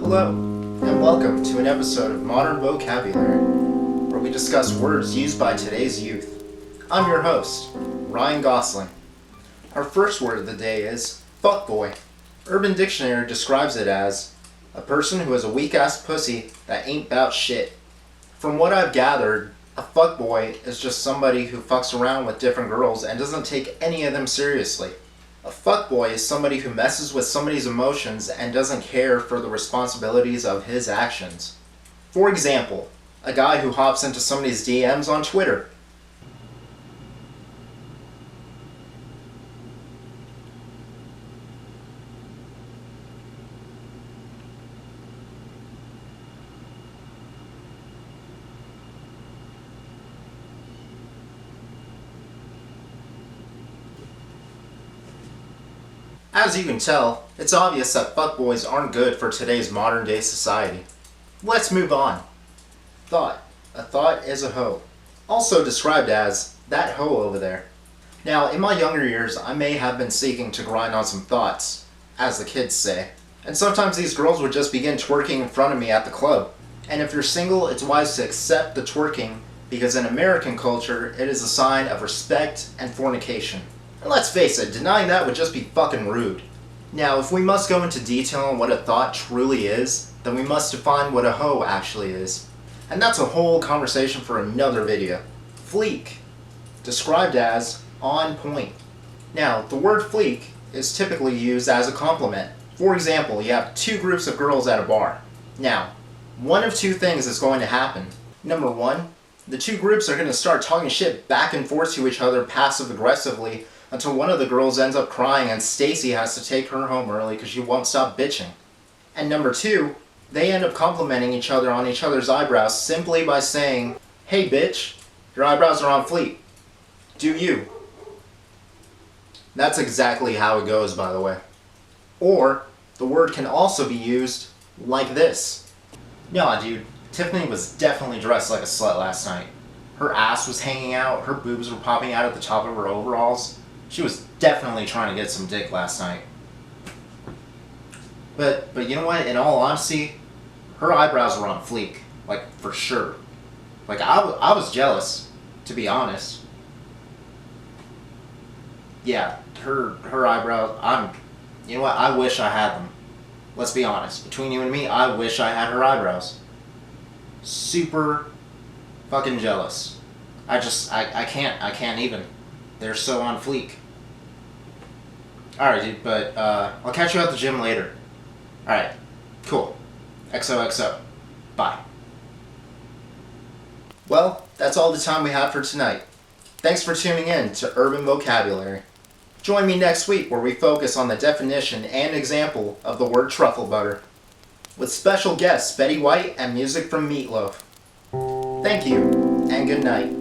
Hello, and welcome to an episode of Modern Vocabulary, where we discuss words used by today's youth. I'm your host, Ryan Gosling. Our first word of the day is fuckboy. Urban Dictionary describes it as a person who has a weak-ass pussy that ain't bout shit. From what I've gathered, a fuckboy is just somebody who fucks around with different girls and doesn't take any of them seriously. A fuckboy is somebody who messes with somebody's emotions and doesn't care for the responsibilities of his actions. For example, a guy who hops into somebody's DMs on Twitter. As you can tell, it's obvious that fuckboys aren't good for today's modern day society. Let's move on. Thought. A thought is a hoe. Also described as that hoe over there. Now, in my younger years, I may have been seeking to grind on some thoughts, as the kids say. And sometimes these girls would just begin twerking in front of me at the club. And if you're single, it's wise to accept the twerking, because in American culture, it is a sign of respect and fornication. And let's face it, denying that would just be fucking rude. Now, if we must go into detail on what a thought truly is, then we must define what a hoe actually is. And that's a whole conversation for another video. Fleek. Described as on point. Now, the word fleek is typically used as a compliment. For example, you have two groups of girls at a bar. Now, one of two things is going to happen. Number one, the two groups are going to start talking shit back and forth to each other passive-aggressively until one of the girls ends up crying and Stacy has to take her home early because she won't stop bitching. And number two, they end up complimenting each other on each other's eyebrows simply by saying, "Hey bitch, your eyebrows are on fleek. Do you?" That's exactly how it goes, by the way. Or, the word can also be used like this. Nah, dude, Tiffany was definitely dressed like a slut last night. Her ass was hanging out, her boobs were popping out at the top of her overalls. She was definitely trying to get some dick last night. But you know what? In all honesty, her eyebrows were on fleek. Like, for sure. Like, I was jealous, to be honest. Yeah, her eyebrows, you know what? I wish I had them. Let's be honest. Between you and me, I wish I had her eyebrows. Super fucking jealous. I can't even. They're so on fleek. Alright, dude, but I'll catch you at the gym later. Alright, cool. XOXO. Bye. Well, that's all the time we have for tonight. Thanks for tuning in to Urban Vocabulary. Join me next week where we focus on the definition and example of the word truffle butter, with special guests Betty White and music from Meatloaf. Thank you, and good night.